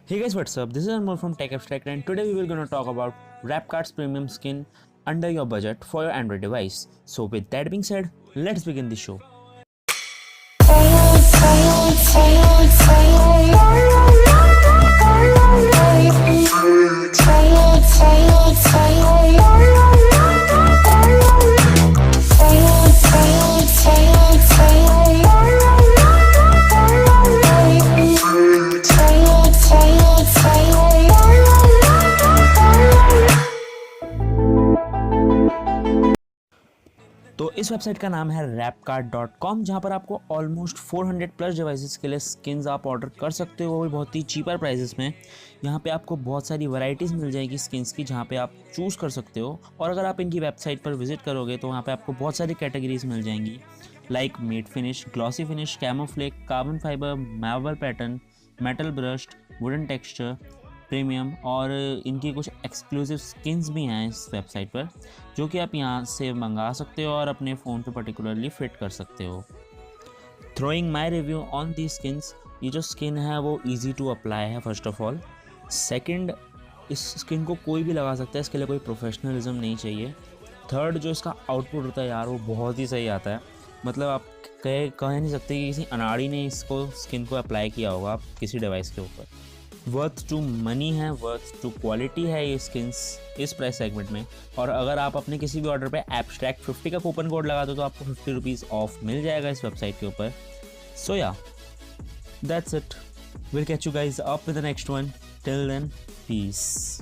Hey guys, what's up? This is Anmol from Techabstract, and today we will gonna talk about Wrapcart's premium skin under your budget for your Android device. So with that being said, let's begin the show. तो इस website का नाम है Wrapcart.com, जहाँ पर आपको almost 400 plus devices के लिए स्किन्स आप ऑर्डर कर सकते हो, वो भी बहुत ही चीपर प्राइसेस में। यहाँ पे आपको बहुत सारी वैरायटीज़ मिल जाएगी स्किन्स की, जहाँ पे आप चूज़ कर सकते हो। और अगर आप इनकी वेबसाइट पर विजिट करोगे तो वहाँ पे आपको बहुत सारी कैटेगरीज मिल जाएंगी, like matte finish, glossy finish, camouflage, carbon fibre, marble pattern, metal brushed, wooden texture, premium, और इनकी कुछ एक्सक्लूसिव स्किन्स भी हैं इस वेबसाइट पर, जो कि आप यहाँ से मंगा सकते हो और अपने फ़ोन पे पर्टिकुलरली फिट कर सकते हो। Throwing my review on the skins, ये जो स्किन है वो इजी टू अप्लाई है फर्स्ट ऑफ ऑल। सेकंड, इस स्किन को कोई भी लगा सकता है, इसके लिए कोई प्रोफेशनलिज्म नहीं चाहिए। थर्ड, जो इसका आउटपुट होता है यार, वो बहुत ही सही आता है। मतलब आप कह नहीं सकते कि किसी अनाड़ी ने इसको स्किन को अप्लाई किया होगा आप किसी डिवाइस के ऊपर। वर्थ टू मनी है, वर्थ टू क्वालिटी है ये स्किन्स इस प्राइस सेगमेंट में। और अगर आप अपने किसी भी ऑर्डर पे एब्स्ट्रैक्ट 50 का कूपन कोड लगा दो तो आपको 50 रुपीज़ ऑफ मिल जाएगा इस वेबसाइट के ऊपर। So yeah, that's it. Will catch you guys up with the next one. Till then, piece.